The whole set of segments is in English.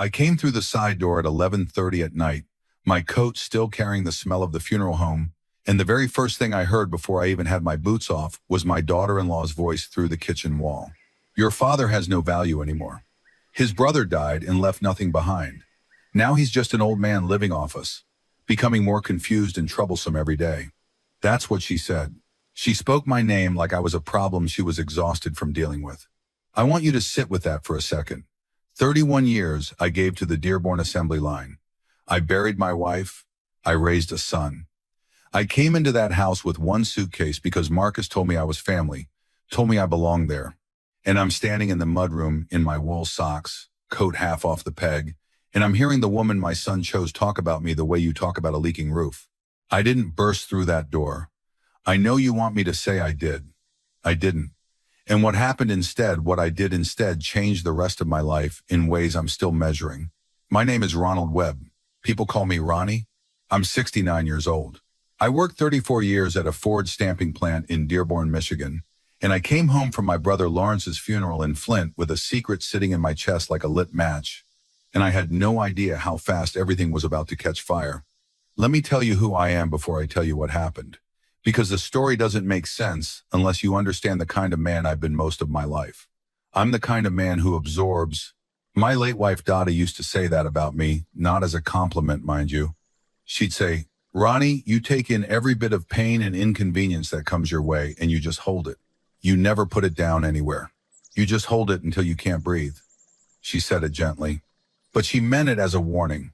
I came through the side door at 11:30 at night, my coat still carrying the smell of the funeral home, and the very first thing I heard before I even had my boots off was my daughter-in-law's voice through the kitchen wall. "Your father has no value anymore. His brother died and left nothing behind. Now he's just an old man living off us, becoming more confused and troublesome every day." That's what she said. She spoke my name like I was a problem she was exhausted from dealing with. I want you to sit with that for a second. 31 years I gave to the Dearborn assembly line. I buried my wife. I raised a son. I came into that house with one suitcase because Marcus told me I was family, told me I belonged there. And I'm standing in the mudroom in my wool socks, coat half off the peg, and I'm hearing the woman my son chose talk about me the way you talk about a leaking roof. I didn't burst through that door. I know you want me to say I did. I didn't. And what happened instead, what I did instead, changed the rest of my life in ways I'm still measuring. My name is Ronald Webb. People call me Ronnie. I'm 69 years old. I worked 34 years at a Ford stamping plant in Dearborn, Michigan, and I came home from my brother Lawrence's funeral in Flint with a secret sitting in my chest like a lit match, and I had no idea how fast everything was about to catch fire. Let me tell you who I am before I tell you what happened, because the story doesn't make sense unless you understand the kind of man I've been most of my life. I'm the kind of man who absorbs. My late wife Dottie used to say that about me, not as a compliment, mind you. She'd say, "Ronnie, you take in every bit of pain and inconvenience that comes your way and you just hold it. You never put it down anywhere. You just hold it until you can't breathe." She said it gently, but she meant it as a warning.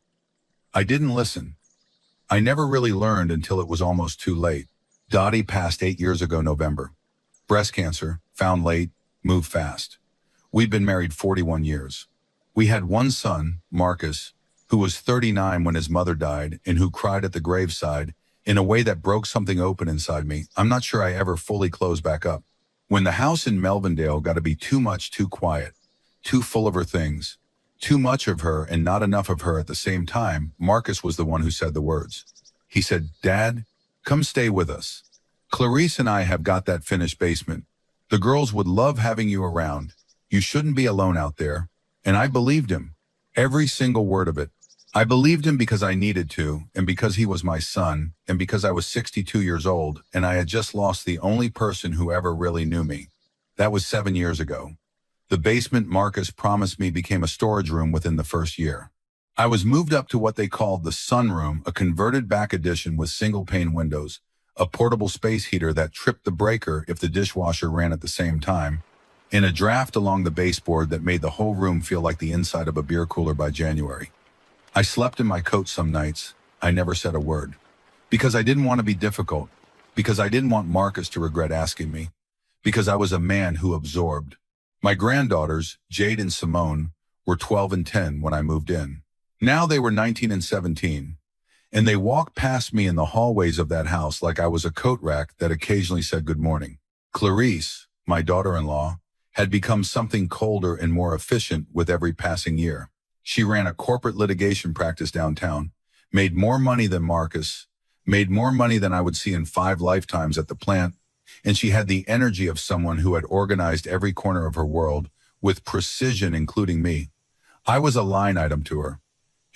I didn't listen. I never really learned until it was almost too late. Dottie passed 8 years ago November. Breast cancer, found late, moved fast. We'd been married 41 years. We had one son, Marcus, who was 39 when his mother died and who cried at the graveside in a way that broke something open inside me. I'm not sure I ever fully closed back up. When the house in Melvindale got to be too much, too quiet, too full of her things, too much of her and not enough of her at the same time, Marcus was the one who said the words. He said, "Dad, come stay with us. Clarice and I have got that finished basement. The girls would love having you around. You shouldn't be alone out there." And I believed him. Every single word of it. I believed him because I needed to, and because he was my son, and because I was 62 years old, and I had just lost the only person who ever really knew me. That was 7 years ago. The basement Marcus promised me became a storage room within the first year. I was moved up to what they called the sunroom, a converted back addition with single-pane windows, a portable space heater that tripped the breaker if the dishwasher ran at the same time, and a draft along the baseboard that made the whole room feel like the inside of a beer cooler by January. I slept in my coat some nights. I never said a word. Because I didn't want to be difficult. Because I didn't want Marcus to regret asking me. Because I was a man who absorbed. My granddaughters, Jade and Simone, were 12 and 10 when I moved in. Now they were 19 and 17. And they walked past me in the hallways of that house like I was a coat rack that occasionally said good morning. Clarice, my daughter-in-law, had become something colder and more efficient with every passing year. She ran a corporate litigation practice downtown, made more money than Marcus, made more money than I would see in 5 lifetimes at the plant, and she had the energy of someone who had organized every corner of her world with precision, including me. I was a line item to her,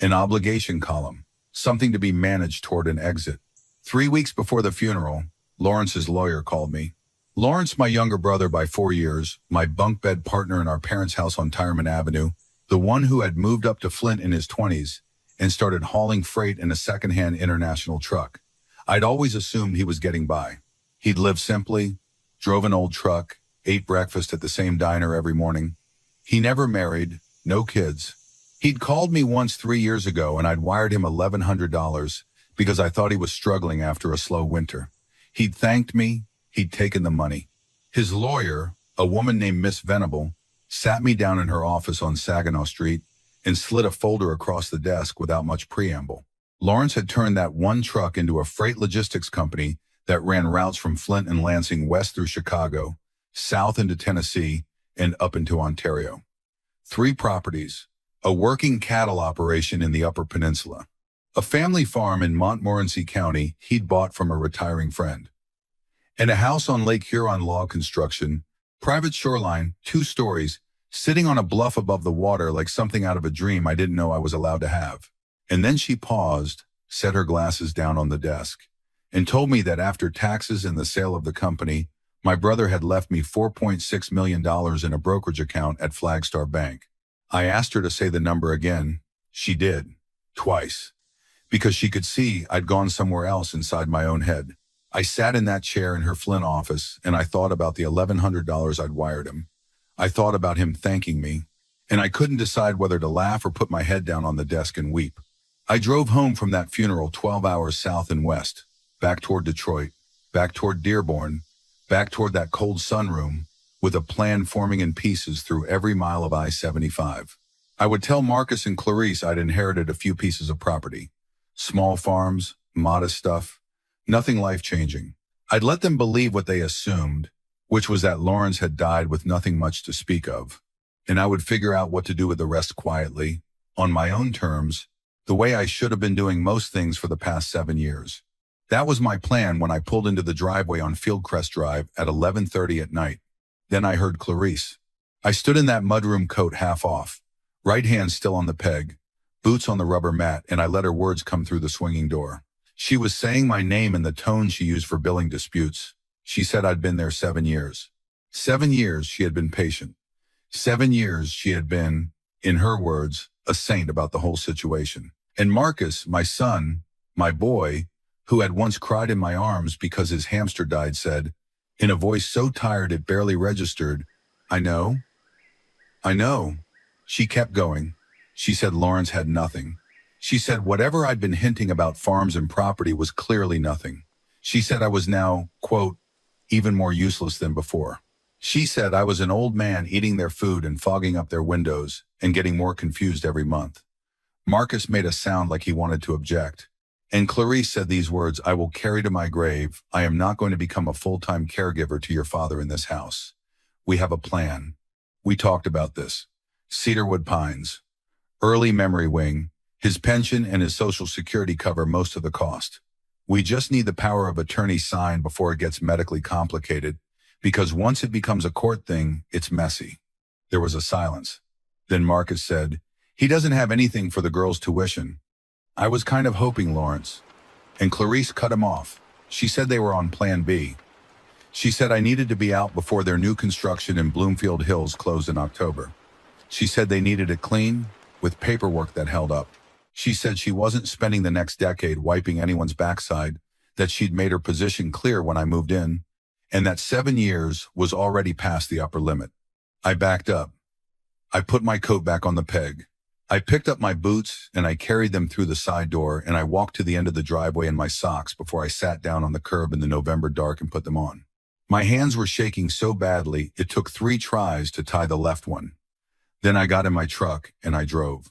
an obligation column, something to be managed toward an exit. 3 weeks before the funeral, Lawrence's lawyer called me. Lawrence, my younger brother by 4 years, my bunk bed partner in our parents' house on Tyreman Avenue, the one who had moved up to Flint in his 20s and started hauling freight in a secondhand international truck. I'd always assumed he was getting by. He'd lived simply, drove an old truck, ate breakfast at the same diner every morning. He never married, no kids. He'd called me once 3 years ago and I'd wired him $1,100 because I thought he was struggling after a slow winter. He'd thanked me, he'd taken the money. His lawyer, a woman named Miss Venable, sat me down in her office on Saginaw Street and slid a folder across the desk without much preamble. Lawrence had turned that one truck into a freight logistics company that ran routes from Flint and Lansing west through Chicago, south into Tennessee, and up into Ontario. 3 properties, a working cattle operation in the Upper Peninsula, a family farm in Montmorency County he'd bought from a retiring friend, and a house on Lake Huron log construction, private shoreline, 2 stories, sitting on a bluff above the water like something out of a dream I didn't know I was allowed to have. And then she paused, set her glasses down on the desk, and told me that after taxes and the sale of the company, my brother had left me $4.6 million in a brokerage account at Flagstar Bank. I asked her to say the number again. She did, twice, because she could see I'd gone somewhere else inside my own head. I sat in that chair in her Flint office, and I thought about the $1,100 I'd wired him. I thought about him thanking me, and I couldn't decide whether to laugh or put my head down on the desk and weep. I drove home from that funeral 12 hours south and west, back toward Detroit, back toward Dearborn, back toward that cold sunroom, with a plan forming in pieces through every mile of I-75. I would tell Marcus and Clarice I'd inherited a few pieces of property. Small farms, modest stuff, nothing life-changing. I'd let them believe what they assumed, which was that Lawrence had died with nothing much to speak of, and I would figure out what to do with the rest quietly, on my own terms, the way I should have been doing most things for the past 7 years. That was my plan when I pulled into the driveway on Fieldcrest Drive at 11:30 at night. Then I heard Clarice. I stood in that mudroom coat half off, right hand still on the peg, boots on the rubber mat, and I let her words come through the swinging door. She was saying my name in the tone she used for billing disputes. She said I'd been there 7 years. 7 years she had been patient. 7 years she had been, in her words, a saint about the whole situation. And Marcus, my son, my boy, who had once cried in my arms because his hamster died, said, in a voice so tired it barely registered, I know. I know. She kept going. She said Lawrence had nothing. She said whatever I'd been hinting about farms and property was clearly nothing. She said I was now, quote, even more useless than before. She said I was an old man eating their food and fogging up their windows and getting more confused every month. Marcus made a sound like he wanted to object. And Clarice said these words, I will carry to my grave. I am not going to become a full-time caregiver to your father in this house. We have a plan. We talked about this. Cedarwood Pines. Early memory wing. His pension and his Social Security cover most of the cost. We just need the power of attorney signed before it gets medically complicated, because once it becomes a court thing, it's messy. There was a silence. Then Marcus said, he doesn't have anything for the girls' tuition. I was kind of hoping, Lawrence. And Clarice cut him off. She said they were on Plan B. She said I needed to be out before their new construction in Bloomfield Hills closed in October. She said they needed it clean, with paperwork that held up. She said she wasn't spending the next decade wiping anyone's backside, that she'd made her position clear when I moved in, and that 7 years was already past the upper limit. I backed up. I put my coat back on the peg. I picked up my boots and I carried them through the side door, and I walked to the end of the driveway in my socks before I sat down on the curb in the November dark and put them on. My hands were shaking so badly it took 3 tries to tie the left one. Then I got in my truck and I drove.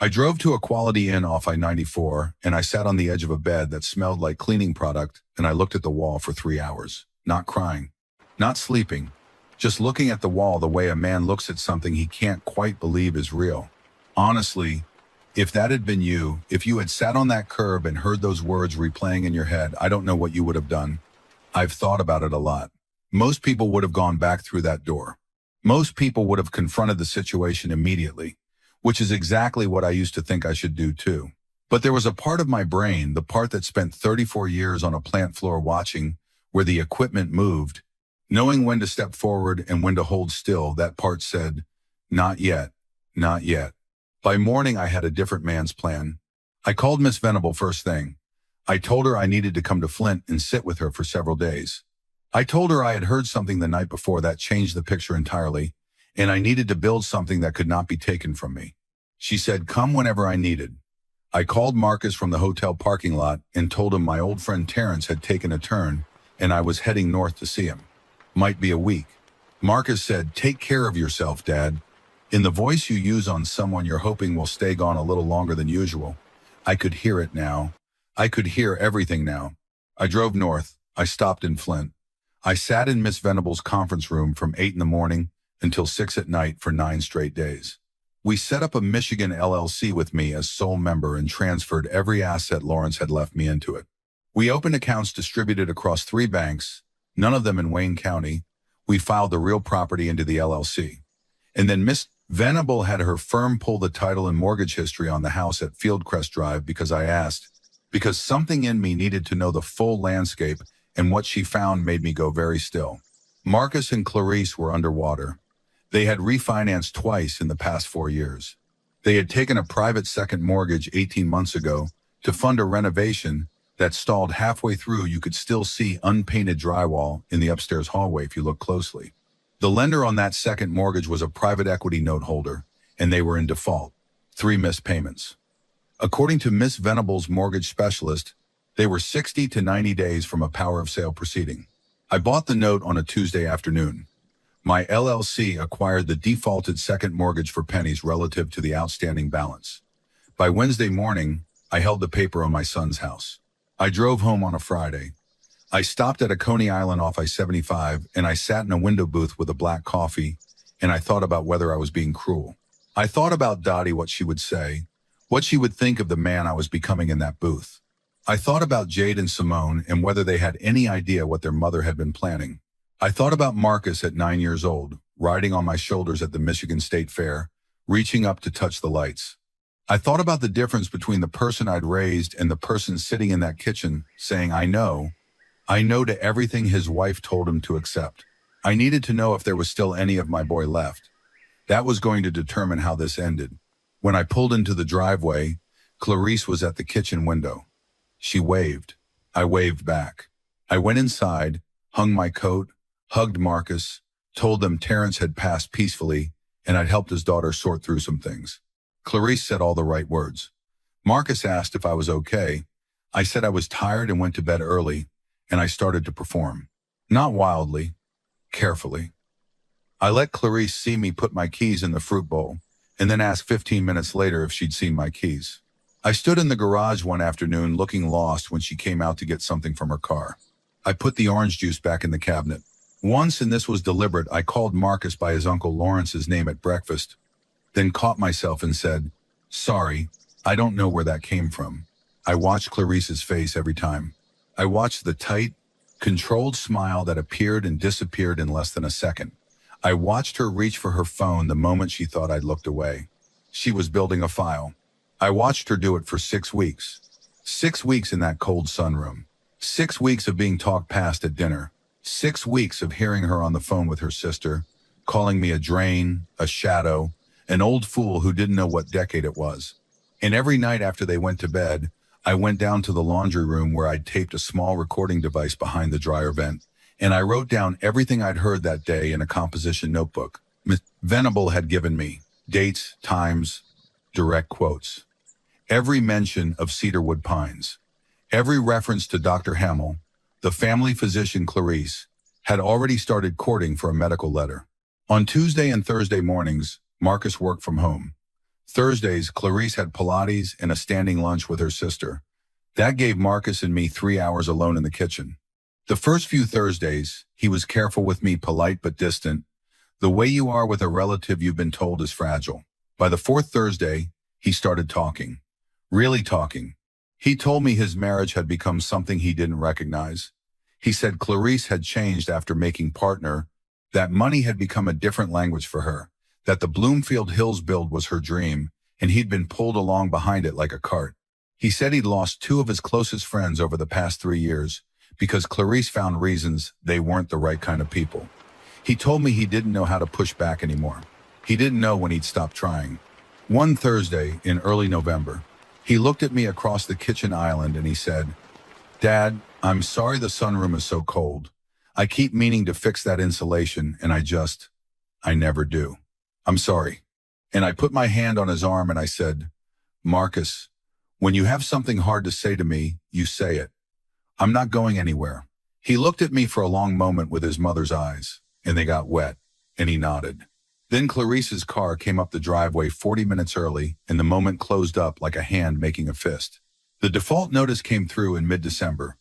I drove to a Quality Inn off I-94, and I sat on the edge of a bed that smelled like cleaning product, and I looked at the wall for 3 hours, not crying, not sleeping, just looking at the wall the way a man looks at something he can't quite believe is real. Honestly, if that had been you, if you had sat on that curb and heard those words replaying in your head, I don't know what you would have done. I've thought about it a lot. Most people would have gone back through that door. Most people would have confronted the situation immediately, which is exactly what I used to think I should do too. But there was a part of my brain, the part that spent 34 years on a plant floor watching where the equipment moved, knowing when to step forward and when to hold still, that part said, not yet, not yet. By morning, I had a different man's plan. I called Miss Venable first thing. I told her I needed to come to Flint and sit with her for several days. I told her I had heard something the night before that changed the picture entirely, and I needed to build something that could not be taken from me. She said, come whenever I needed. I called Marcus from the hotel parking lot and told him my old friend Terrence had taken a turn and I was heading north to see him. Might be a week. Marcus said, take care of yourself, Dad. In the voice you use on someone you're hoping will stay gone a little longer than usual. I could hear it now. I could hear everything now. I drove north. I stopped in Flint. I sat in Miss Venable's conference room from 8 in the morning until 6 at night for 9 straight days. We set up a Michigan LLC with me as sole member and transferred every asset Lawrence had left me into it. We opened accounts distributed across 3 banks, none of them in Wayne County. We filed the real property into the LLC. And then Miss Venable had her firm pull the title and mortgage history on the house at Fieldcrest Drive because I asked, because something in me needed to know the full landscape, and what she found made me go very still. Marcus and Clarice were underwater. They had refinanced twice in the past 4 years. They had taken a private second mortgage 18 months ago to fund a renovation that stalled halfway through. You could still see unpainted drywall in the upstairs hallway if you look closely. The lender on that second mortgage was a private equity note holder, and they were in default. 3 missed payments. According to Miss Venable's mortgage specialist, they were 60 to 90 days from a power of sale proceeding. I bought the note on a Tuesday afternoon. My LLC acquired the defaulted second mortgage for pennies relative to the outstanding balance. By Wednesday morning, I held the paper on my son's house. I drove home on a Friday. I stopped at a Coney Island off I-75, and I sat in a window booth with a black coffee, and I thought about whether I was being cruel. I thought about Dottie, what she would say, what she would think of the man I was becoming in that booth. I thought about Jade and Simone and whether they had any idea what their mother had been planning. I thought about Marcus at 9 years old, riding on my shoulders at the Michigan State Fair, reaching up to touch the lights. I thought about the difference between the person I'd raised and the person sitting in that kitchen saying, I know to everything his wife told him to accept. I needed to know if there was still any of my boy left. That was going to determine how this ended. When I pulled into the driveway, Clarice was at the kitchen window. She waved. I waved back. I went inside, hung my coat, hugged Marcus, told them Terrence had passed peacefully, and I'd helped his daughter sort through some things. Clarice said all the right words. Marcus asked if I was okay. I said I was tired and went to bed early, and I started to perform. Not wildly, carefully. I let Clarice see me put my keys in the fruit bowl, and then asked 15 minutes later if she'd seen my keys. I stood in the garage one afternoon looking lost when she came out to get something from her car. I put the orange juice back in the cabinet. Once, and this was deliberate, I called Marcus by his Uncle Lawrence's name at breakfast, then caught myself and said, sorry, I don't know where that came from. I watched Clarice's face every time. I watched the tight, controlled smile that appeared and disappeared in less than a second. I watched her reach for her phone the moment she thought I'd looked away. She was building a file. I watched her do it for 6 weeks. 6 weeks in that cold sunroom. 6 weeks of being talked past at dinner. 6 weeks of hearing her on the phone with her sister, calling me a drain, a shadow, an old fool who didn't know what decade it was. And every night after they went to bed, I went down to the laundry room where I'd taped a small recording device behind the dryer vent, and I wrote down everything I'd heard that day in a composition notebook. Miss Venable had given me dates, times, direct quotes. Every mention of Cedarwood Pines, every reference to Dr. Hamill, the family physician Clarice, had already started courting for a medical letter. On Tuesday and Thursday mornings, Marcus worked from home. Thursdays, Clarice had Pilates and a standing lunch with her sister. That gave Marcus and me 3 hours alone in the kitchen. The first few Thursdays, he was careful with me, polite but distant. The way you are with a relative you've been told is fragile. By the fourth Thursday, he started talking. Really talking. He told me his marriage had become something he didn't recognize. He said Clarice had changed after making partner, that money had become a different language for her, that the Bloomfield Hills build was her dream, and he'd been pulled along behind it like a cart. He said he'd lost 2 of his closest friends over the past 3 years because Clarice found reasons they weren't the right kind of people. He told me he didn't know how to push back anymore. He didn't know when he'd stop trying. One Thursday in early November, he looked at me across the kitchen island and he said, Dad, I'm sorry the sunroom is so cold. I keep meaning to fix that insulation and I never do. I'm sorry. And I put my hand on his arm and I said, Marcus, when you have something hard to say to me, you say it. I'm not going anywhere. He looked at me for a long moment with his mother's eyes, and they got wet, and he nodded. Then Clarice's car came up the driveway 40 minutes early, and the moment closed up like a hand making a fist. The default notice came through in mid-December.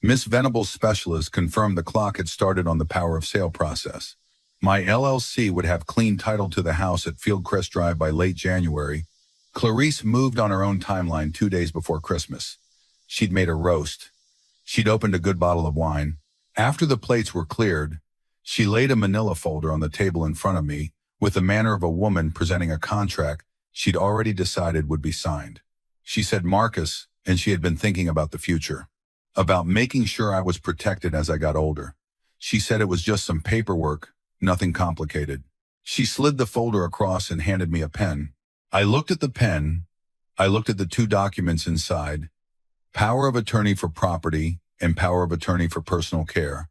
Miss Venable's specialist confirmed the clock had started on the power of sale process. My LLC would have clean title to the house at Fieldcrest Drive by late January. Clarice moved on her own timeline 2 days before Christmas. She'd made a roast. She'd opened a good bottle of wine. After the plates were cleared, she laid a manila folder on the table in front of me, with the manner of a woman presenting a contract she'd already decided would be signed. She said Marcus, and she had been thinking about the future, about making sure I was protected as I got older. She said it was just some paperwork, nothing complicated. She slid the folder across and handed me a pen. I looked at the pen. I looked at the two documents inside, power of attorney for property and power of attorney for personal care,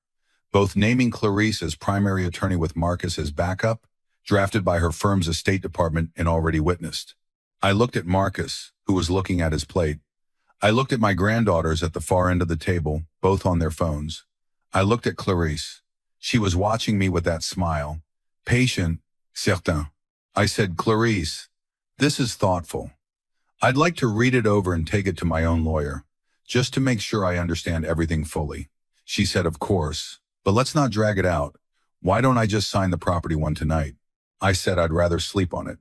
both naming Clarice as primary attorney with Marcus as backup, drafted by her firm's estate department and already witnessed. I looked at Marcus, who was looking at his plate. I looked at my granddaughters at the far end of the table, both on their phones. I looked at Clarice. She was watching me with that smile. Patient, certain. I said, Clarice, this is thoughtful. I'd like to read it over and take it to my own lawyer, just to make sure I understand everything fully. She said, of course, but let's not drag it out. Why don't I just sign the property one tonight? I said I'd rather sleep on it.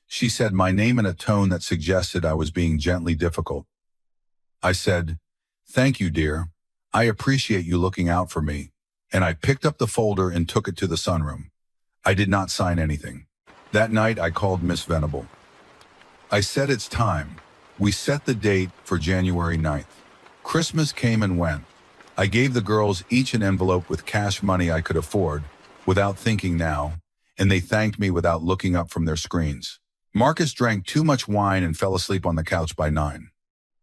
She said my name in a tone that suggested I was being gently difficult. I said, thank you, dear. I appreciate you looking out for me. And I picked up the folder and took it to the sunroom. I did not sign anything. That night, I called Miss Venable. I said it's time. We set the date for January 9th. Christmas came and went. I gave the girls each an envelope with cash money I could afford, without thinking now, and they thanked me without looking up from their screens. Marcus drank too much wine and fell asleep on the couch by 9.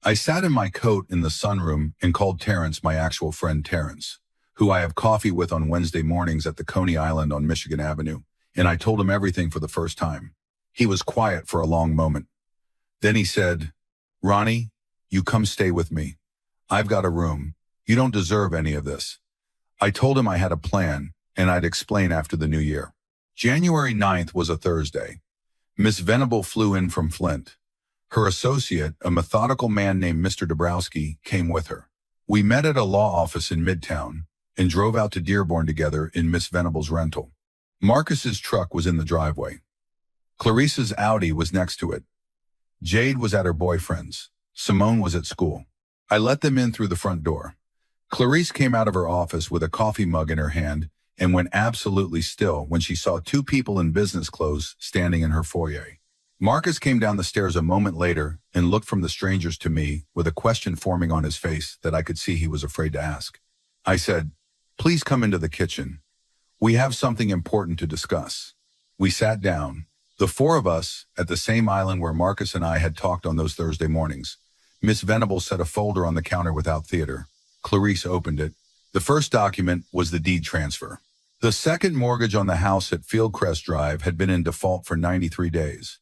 I sat in my coat in the sunroom and called Terrence, my actual friend Terrence, who I have coffee with on Wednesday mornings at the Coney Island on Michigan Avenue, and I told him everything for the first time. He was quiet for a long moment. Then he said, Ronnie, you come stay with me. I've got a room. You don't deserve any of this. I told him I had a plan, and I'd explain after the new year. January 9th was a Thursday. Miss Venable flew in from Flint. Her associate, a methodical man named Mr. Dabrowski, came with her. We met at a law office in Midtown and drove out to Dearborn together in Miss Venable's rental. Marcus's truck was in the driveway. Clarice's Audi was next to it. Jade was at her boyfriend's. Simone was at school. I let them in through the front door. Clarice came out of her office with a coffee mug in her hand and went absolutely still when she saw two people in business clothes standing in her foyer. Marcus came down the stairs a moment later and looked from the strangers to me with a question forming on his face that I could see he was afraid to ask. I said, please come into the kitchen. We have something important to discuss. We sat down, the four of us, at the same island where Marcus and I had talked on those Thursday mornings. Miss Venable set a folder on the counter without theater. Clarice opened it. The first document was the deed transfer. The second mortgage on the house at Fieldcrest Drive had been in default for 93 days.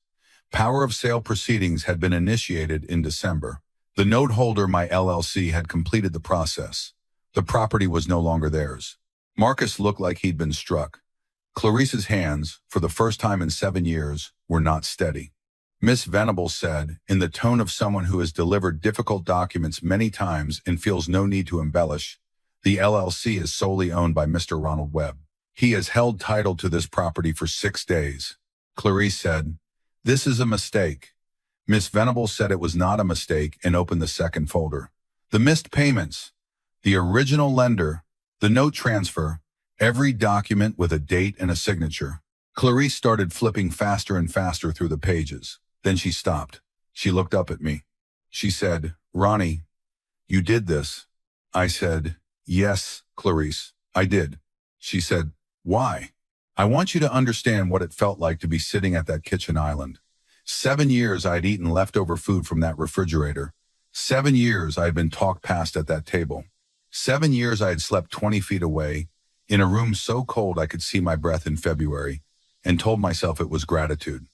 Power of sale proceedings had been initiated in December. The note holder, my LLC, had completed the process. The property was no longer theirs. Marcus looked like he'd been struck. Clarice's hands, for the first time in 7 years, were not steady. Miss Venable said, in the tone of someone who has delivered difficult documents many times and feels no need to embellish, the LLC is solely owned by Mr. Ronald Webb. He has held title to this property for 6 days. Clarice said, this is a mistake. Miss Venable said it was not a mistake and opened the second folder. The missed payments, the original lender, the note transfer, every document with a date and a signature. Clarice started flipping faster and faster through the pages. Then she stopped. She looked up at me. She said, Ronnie, you did this. I said, yes, Clarice, I did. She said, why? I want you to understand what it felt like to be sitting at that kitchen island. 7 years I'd eaten leftover food from that refrigerator. 7 years I had been talked past at that table. 7 years I had slept 20 feet away, in a room so cold I could see my breath in February, and told myself it was gratitude.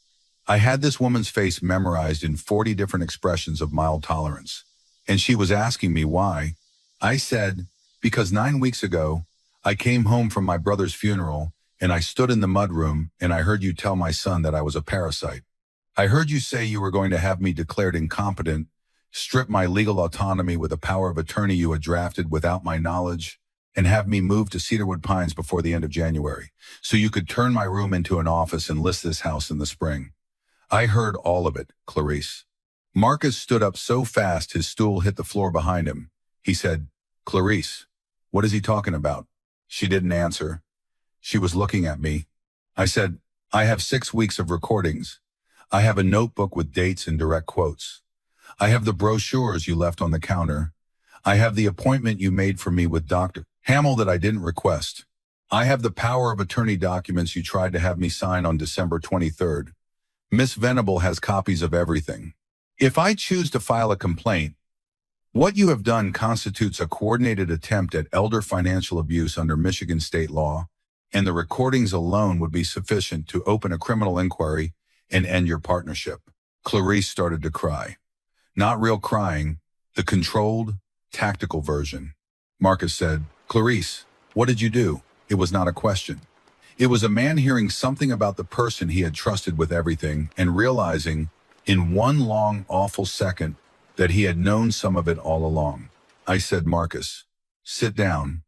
I had this woman's face memorized in 40 different expressions of mild tolerance, and she was asking me why. I said, because 9 weeks ago, I came home from my brother's funeral, and I stood in the mudroom, and I heard you tell my son that I was a parasite. I heard you say you were going to have me declared incompetent, strip my legal autonomy with a power of attorney you had drafted without my knowledge, and have me move to Cedarwood Pines before the end of January, so you could turn my room into an office and list this house in the spring. I heard all of it, Clarice. Marcus stood up so fast his stool hit the floor behind him. He said, Clarice, what is he talking about? She didn't answer. She was looking at me. I said, I have 6 weeks of recordings. I have a notebook with dates and direct quotes. I have the brochures you left on the counter. I have the appointment you made for me with Dr. Hamill that I didn't request. I have the power of attorney documents you tried to have me sign on December 23rd. Miss Venable has copies of everything. If I choose to file a complaint, what you have done constitutes a coordinated attempt at elder financial abuse under Michigan state law, and the recordings alone would be sufficient to open a criminal inquiry and end your partnership. Clarice started to cry. Not real crying, the controlled, tactical version. Marcus said, "Clarice, what did you do?" It was not a question. It was a man hearing something about the person he had trusted with everything and realizing in one long, awful second that he had known some of it all along. I said, "Marcus, sit down.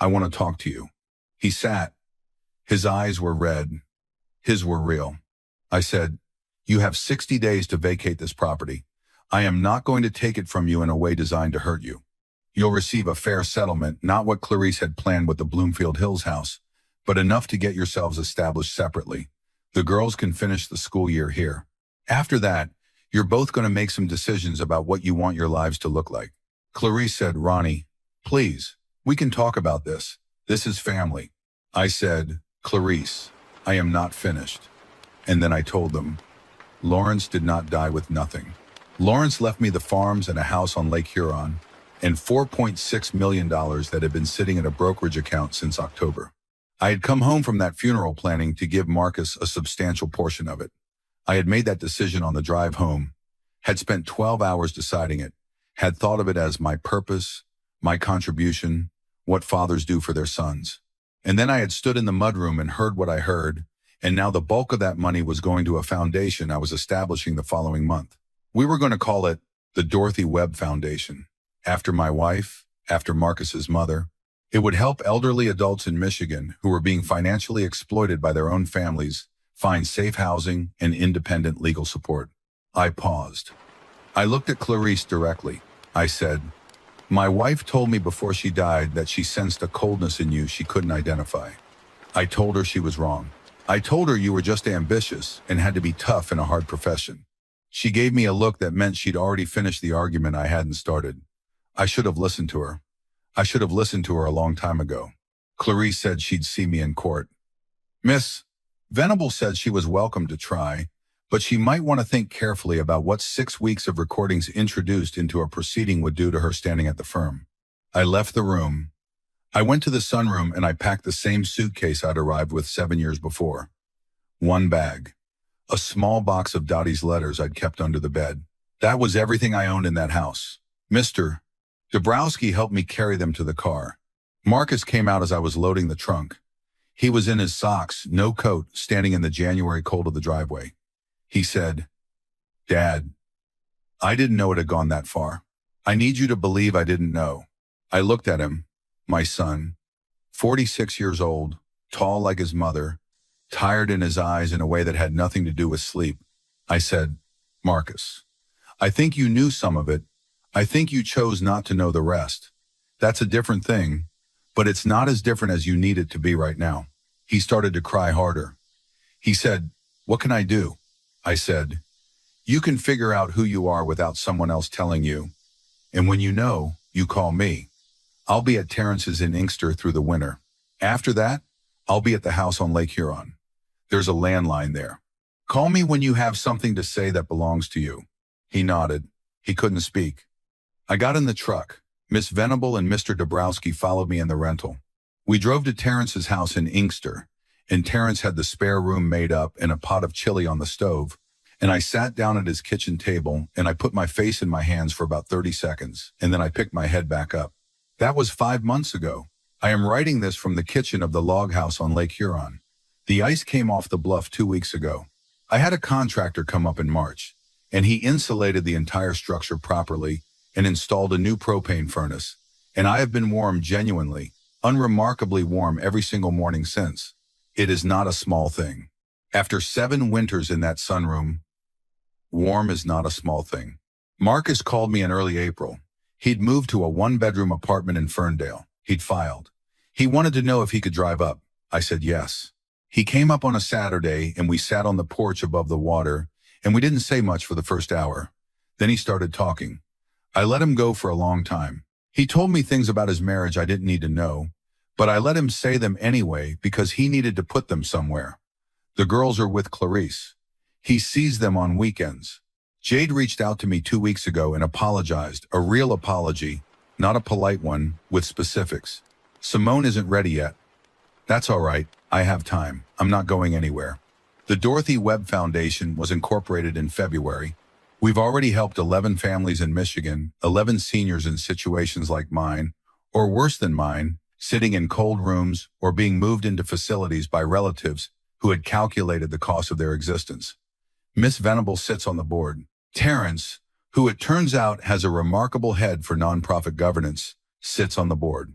I want to talk to you." He sat. His eyes were red. His were real. I said, "You have 60 days to vacate this property. I am not going to take it from you in a way designed to hurt you. You'll receive a fair settlement, not what Clarice had planned with the Bloomfield Hills house, but enough to get yourselves established separately. The girls can finish the school year here. After that, you're both going to make some decisions about what you want your lives to look like." Clarice said, "Ronnie, please, we can talk about this. This is family." I said, "Clarice, I am not finished." And then I told them, Lawrence did not die with nothing. Lawrence left me the farms and a house on Lake Huron, and $4.6 million that had been sitting in a brokerage account since October. I had come home from that funeral planning to give Marcus a substantial portion of it. I had made that decision on the drive home, had spent 12 hours deciding it, had thought of it as my purpose, my contribution, what fathers do for their sons. And then I had stood in the mudroom and heard what I heard, and now the bulk of that money was going to a foundation I was establishing the following month. We were going to call it the Dorothy Webb Foundation, after my wife, after Marcus's mother. It would help elderly adults in Michigan who were being financially exploited by their own families find safe housing and independent legal support. I paused. I looked at Clarice directly. I said, "My wife told me before she died that she sensed a coldness in you she couldn't identify. I told her she was wrong. I told her you were just ambitious and had to be tough in a hard profession. She gave me a look that meant she'd already finished the argument I hadn't started. I should have listened to her. I should have listened to her a long time ago." Clarice said she'd see me in court. Miss Venable said she was welcome to try, but she might want to think carefully about what 6 weeks of recordings introduced into a proceeding would do to her standing at the firm. I left the room. I went to the sunroom and I packed the same suitcase I'd arrived with 7 years before. One bag. A small box of Dottie's letters I'd kept under the bed. That was everything I owned in that house. Mr. Dabrowski helped me carry them to the car. Marcus came out as I was loading the trunk. He was in his socks, no coat, standing in the January cold of the driveway. He said, "Dad, I didn't know it had gone that far. I need you to believe I didn't know." I looked at him, my son, 46 years old, tall like his mother, tired in his eyes in a way that had nothing to do with sleep. I said, "Marcus, I think you knew some of it. I think you chose not to know the rest. That's a different thing, but it's not as different as you need it to be right now." He started to cry harder. He said, "What can I do?" I said, "You can figure out who you are without someone else telling you. And when you know, you call me. I'll be at Terrence's in Inkster through the winter. After that, I'll be at the house on Lake Huron. There's a landline there. Call me when you have something to say that belongs to you." He nodded. He couldn't speak. I got in the truck. Miss Venable and Mr. Dabrowski followed me in the rental. We drove to Terrence's house in Inkster, and Terrence had the spare room made up and a pot of chili on the stove, and I sat down at his kitchen table and I put my face in my hands for about 30 seconds, and then I picked my head back up. That was 5 months ago. I am writing this from the kitchen of the log house on Lake Huron. The ice came off the bluff 2 weeks ago. I had a contractor come up in March, and he insulated the entire structure properly and installed a new propane furnace, and I have been warm genuinely, unremarkably warm every single morning since. It is not a small thing. After 7 winters in that sunroom, warm is not a small thing. Marcus called me in early April. He'd moved to a 1-bedroom apartment in Ferndale. He'd filed. He wanted to know if he could drive up. I said yes. He came up on a Saturday and we sat on the porch above the water, and we didn't say much for the first hour. Then he started talking. I let him go for a long time. He told me things about his marriage I didn't need to know, but I let him say them anyway because he needed to put them somewhere. The girls are with Clarice. He sees them on weekends. Jade reached out to me 2 weeks ago and apologized, a real apology, not a polite one, with specifics. Simone isn't ready yet. That's all right, I have time. I'm not going anywhere. The Dorothy Webb Foundation was incorporated in February. We've already helped 11 families in Michigan, 11 seniors in situations like mine, or worse than mine, sitting in cold rooms or being moved into facilities by relatives who had calculated the cost of their existence. Miss Venable sits on the board. Terrence, who it turns out has a remarkable head for nonprofit governance, sits on the board.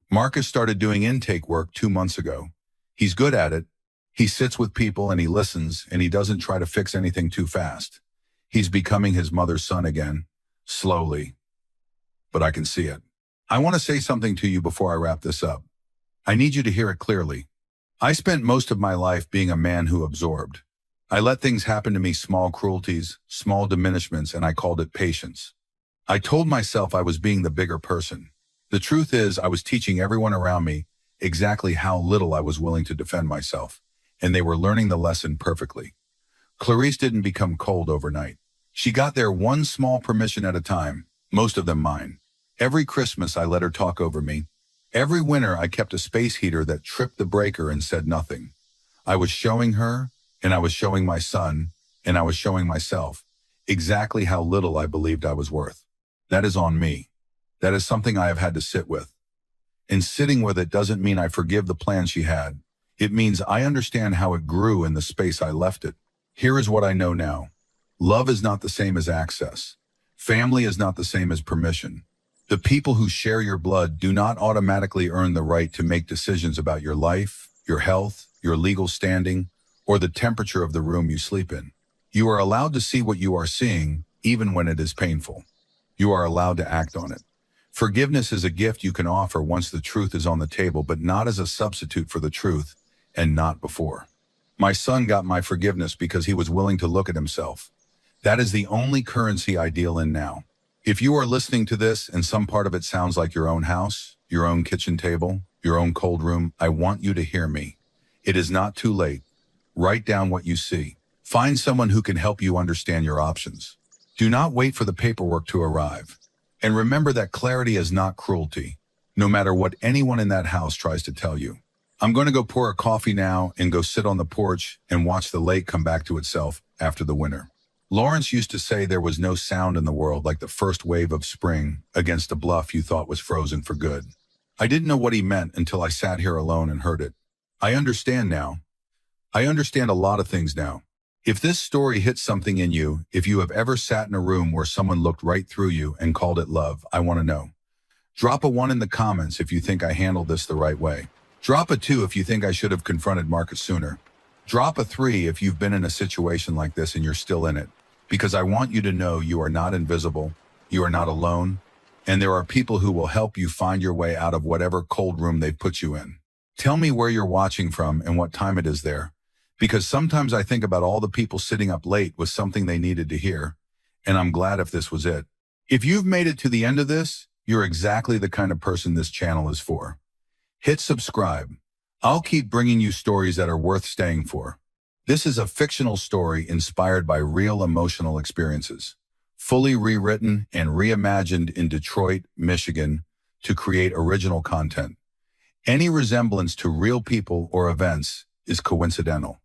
Marcus started doing intake work 2 months ago. He's good at it. He sits with people and he listens, and he doesn't try to fix anything too fast. He's becoming his mother's son again, slowly. But I can see it. I want to say something to you before I wrap this up. I need you to hear it clearly. I spent most of my life being a man who absorbed. I let things happen to me, small cruelties, small diminishments, and I called it patience. I told myself I was being the bigger person. The truth is, I was teaching everyone around me exactly how little I was willing to defend myself, and they were learning the lesson perfectly. Clarice didn't become cold overnight. She got there one small permission at a time, most of them mine. Every Christmas I let her talk over me. Every winter I kept a space heater that tripped the breaker and said nothing. I was showing her, and I was showing my son, and I was showing myself exactly how little I believed I was worth. That is on me. That is something I have had to sit with. And sitting with it doesn't mean I forgive the plan she had. It means I understand how it grew in the space I left it. Here is what I know now. Love is not the same as access. Family is not the same as permission. The people who share your blood do not automatically earn the right to make decisions about your life, your health, your legal standing, or the temperature of the room you sleep in. You are allowed to see what you are seeing, even when it is painful. You are allowed to act on it. Forgiveness is a gift you can offer once the truth is on the table, but not as a substitute for the truth, and not before. My son got my forgiveness because he was willing to look at himself. That is the only currency I deal in now. If you are listening to this and some part of it sounds like your own house, your own kitchen table, your own cold room, I want you to hear me. It is not too late. Write down what you see. Find someone who can help you understand your options. Do not wait for the paperwork to arrive. And remember that clarity is not cruelty, no matter what anyone in that house tries to tell you. I'm going to go pour a coffee now and go sit on the porch and watch the lake come back to itself after the winter. Lawrence used to say there was no sound in the world like the first wave of spring against a bluff you thought was frozen for good. I didn't know what he meant until I sat here alone and heard it. I understand now. I understand a lot of things now. If this story hits something in you, if you have ever sat in a room where someone looked right through you and called it love, I want to know. Drop a 1 in the comments if you think I handled this the right way. Drop a 2 if you think I should have confronted Marcus sooner. Drop a 3 if you've been in a situation like this and you're still in it, because I want you to know you are not invisible, you are not alone, and there are people who will help you find your way out of whatever cold room they've put you in. Tell me where you're watching from and what time it is there, because sometimes I think about all the people sitting up late with something they needed to hear, and I'm glad if this was it. If you've made it to the end of this, you're exactly the kind of person this channel is for. Hit subscribe. I'll keep bringing you stories that are worth staying for. This is a fictional story inspired by real emotional experiences, fully rewritten and reimagined in Detroit, Michigan, to create original content. Any resemblance to real people or events is coincidental.